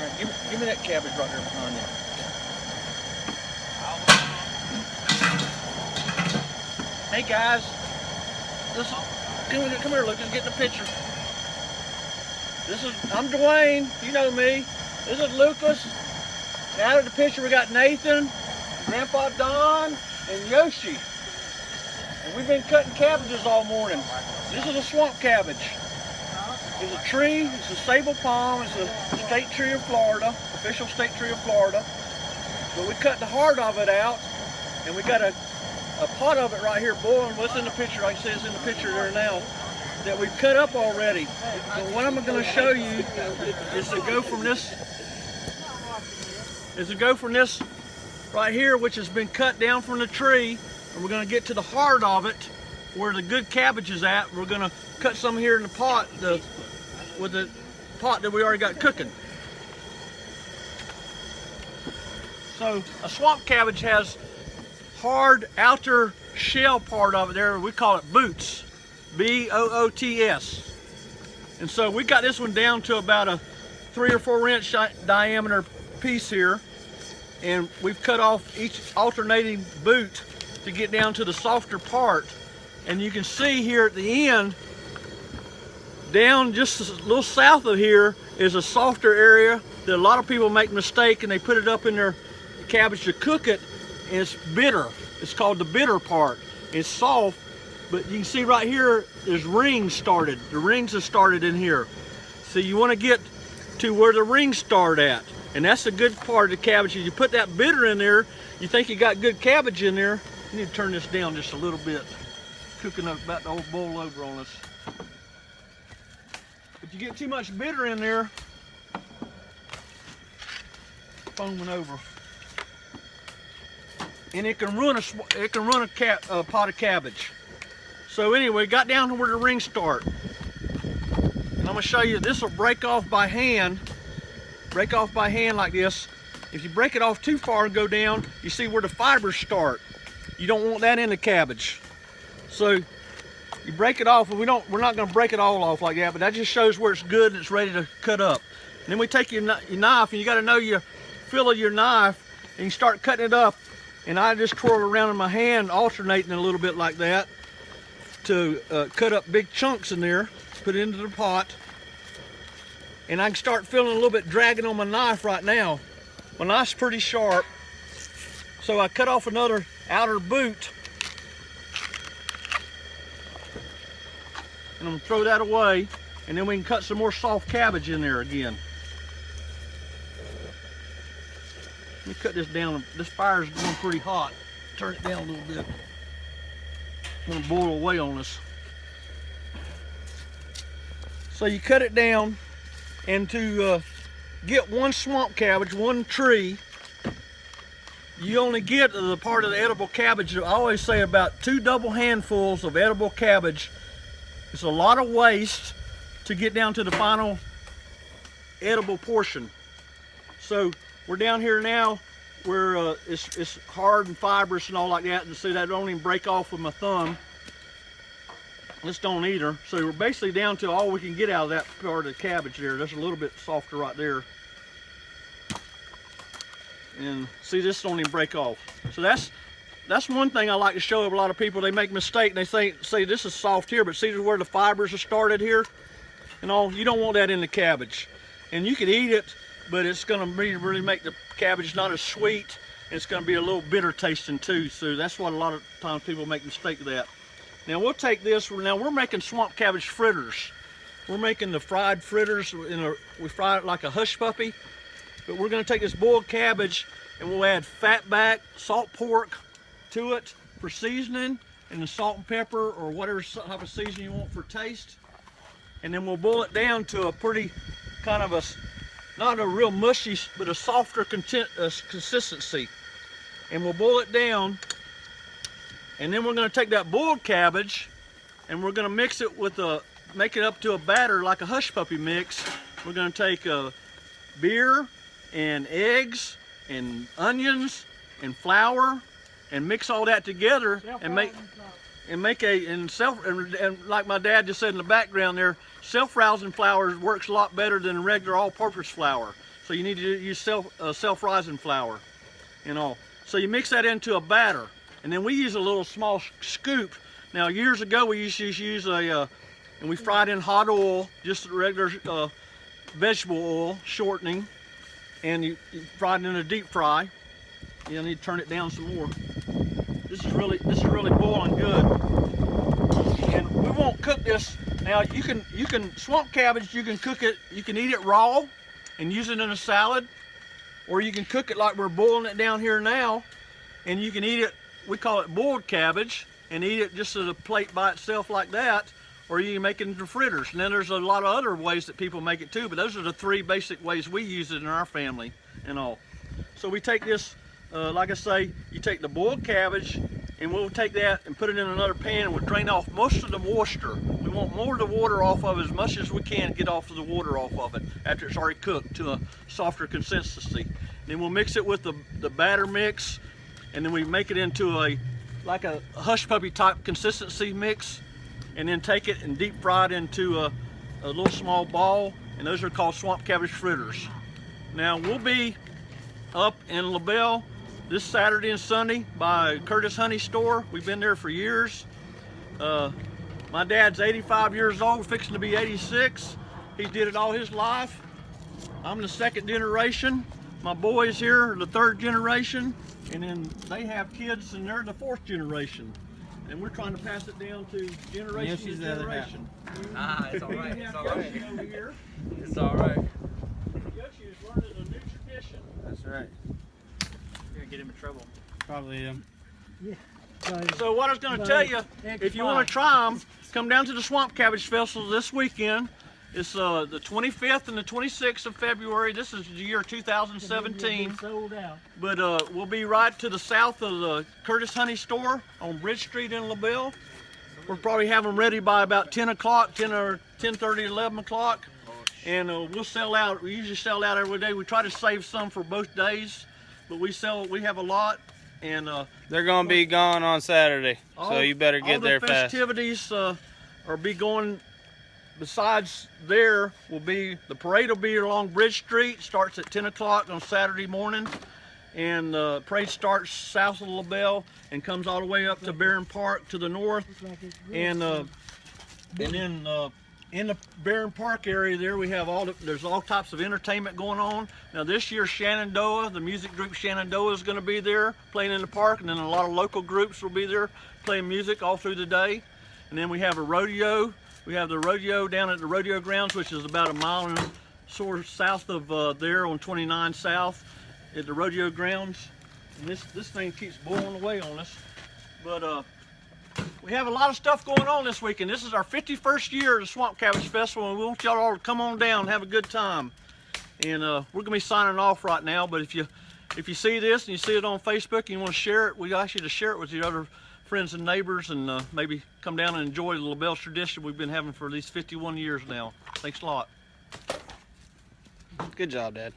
Right, give me that cabbage right there behind you. Hey guys, come here, Lucas, get in the picture. I'm Dwayne, you know me. This is Lucas. Now in the picture we got Nathan, Grandpa Don, and Yoshi. And we've been cutting cabbages all morning. This is a swamp cabbage. It's a tree, it's a Sabal Palm, it's a state tree of Florida, official state tree of Florida. But we cut the heart of it out, and we got a pot of it right here boiling. What's in the picture? Like I said, it's in the picture there now, that we've cut up already. But what I'm going to show you is to go from this, right here, which has been cut down from the tree, and we're going to get to the heart of it, where the good cabbage is at. We're going to cut some here in the pot, with the pot that we already got cooking. So a swamp cabbage has hard outer shell part of it there. We call it boots, B-O-O-T-S. And so we got this one down to about a 3 or 4 inch diameter piece here, and we've cut off each alternating boot to get down to the softer part. And you can see here at the end, down just a little south of here, is a softer area that a lot of people make a mistake, and they put it up in their cabbage to cook it, and it's bitter. It's called the bitter part. It's soft, but you can see right here there's rings started. The rings have started in here. So you want to get to where the rings start at, and that's the good part of the cabbage. If you put that bitter in there, you think you got good cabbage in there. You need to turn this down just a little bit. Cooking up about to boil over on us. If you get too much bitter in there, foaming over, and it can ruin a pot of cabbage. So anyway, got down to where the rings start, and I'm going to show you. This will break off by hand. Break off by hand like this. If you break it off too far and go down, you see where the fibers start. You don't want that in the cabbage. So you break it off, and we're not going to break it all off like that, but that just shows where it's good and it's ready to cut up. And then we take your knife, and you got to know your feel of your knife, and you start cutting it up. And I just twirl it around in my hand, alternating it a little bit like that, to cut up big chunks in there, put it into the pot. And I can start feeling a little bit dragging on my knife right now. My knife's pretty sharp, so I cut off another outer boot. And I'm gonna throw that away, and then we can cut some more soft cabbage in there again. Let me cut this down. This fire's going pretty hot. Turn it down a little bit. It's gonna boil away on us. So you cut it down, and to get one swamp cabbage, one tree, you only get the part of the edible cabbage. I always say about 2 double handfuls of edible cabbage. It's a lot of waste to get down to the final edible portion. So we're down here now where it's hard and fibrous and all like that, and see that don't even break off with my thumb. This don't either. So we're basically down to all we can get out of that part of the cabbage there. That's a little bit softer right there. And see, this don't even break off. So that's one thing I like to show a lot of people. They make a mistake and they say this is soft here, but see where the fibers are started here and all. You don't want that in the cabbage. And you can eat it, but it's going to really make the cabbage not as sweet. It's going to be a little bitter tasting too. So that's what a lot of times people make a mistake of that. Now we'll take this. Now we're making swamp cabbage fritters. We're making the fried fritters. We fry it like a hush puppy. But we're going to take this boiled cabbage and we'll add fat back, salt pork to it for seasoning, and the salt and pepper or whatever type of seasoning you want for taste. And then we'll boil it down to a pretty kind of not a real mushy, but a softer consistency. And we'll boil it down, and then we're going to take that boiled cabbage and we're going to mix it with make it up to a batter like a hush puppy mix. We're going to take beer and eggs and onions and flour and mix all that together and make like my dad just said in the background there, self-rousing flour works a lot better than regular all-purpose flour. So you need to use self-rising flour, you know. So you mix that into a batter, and then we use a little small scoop. Now years ago we used to use and we fried in hot oil, just regular vegetable oil, shortening, and you fried it in a deep fry. You need to turn it down some more. This is really boiling good, and we won't cook this. Now you can swamp cabbage. You can cook it. You can eat it raw and use it in a salad, or you can cook it like we're boiling it down here now, and you can eat it. We call it boiled cabbage, and eat it just as a plate by itself like that, or you can make it into fritters. And then there's a lot of other ways that people make it too, but those are the three basic ways we use it in our family and all. So we take this, like I say, you take the boiled cabbage, and we'll take that and put it in another pan, and we'll drain off most of the moisture. We want more of the water off of it, as much as we can get off of the water off of it after it's already cooked to a softer consistency. Then we'll mix it with the batter mix, and then we make it into like a hush puppy type consistency mix, and then take it and deep fry it into a little small ball, and those are called swamp cabbage fritters. Now we'll be up in LaBelle this Saturday and Sunday by Curtis Honey Store. We've been there for years. My dad's 85 years old, fixing to be 86. He did it all his life. I'm the second generation. My boys here are the third generation, and then they have kids and they're the fourth generation. And we're trying to pass it down to generation to generation. Ah, it's all right. It's all right. Over here. It's all right. Yoshi is learning a new tradition. That's right. You're gonna get him in trouble. Probably am. Yeah. So what I was going to tell you, if you want to try them, come down to the Swamp Cabbage Festival this weekend. It's the 25th and the 26th of February. This is the year 2017. Sold out. But we'll be right to the south of the Curtis Honey Store on Bridge Street in LaBelle. We'll probably have them ready by about 10 o'clock, 10 or 10:30, 11 o'clock. And we'll sell out. We usually sell out every day. We try to save some for both days, but we have a lot. And they're gonna be gone on Saturday, so you better get there fast. All the festivities are be going. Besides there, the parade will be along Bridge Street. Starts at 10 o'clock on Saturday morning, and the parade starts south of LaBelle and comes all the way up to Barron Park to the north. And then in the Barron Park area there, we have there's all types of entertainment going on. Now this year, Shenandoah, the music group Shenandoah is going to be there playing in the park, and then a lot of local groups will be there playing music all through the day. And then we have a rodeo. We have the rodeo down at the rodeo grounds, which is about a mile and sort of south of there on 29 South at the rodeo grounds. And this thing keeps boiling away on us. But we have a lot of stuff going on this weekend. This is our 51st year of the Swamp Cabbage Festival, and we want y'all all to come on down and have a good time. And we're gonna be signing off right now, but if you see this and you see it on Facebook and you want to share it, we ask you to share it with your other friends and neighbors, and maybe come down and enjoy the LaBelle tradition we've been having for these 51 years now. Thanks a lot. Good job, Dad.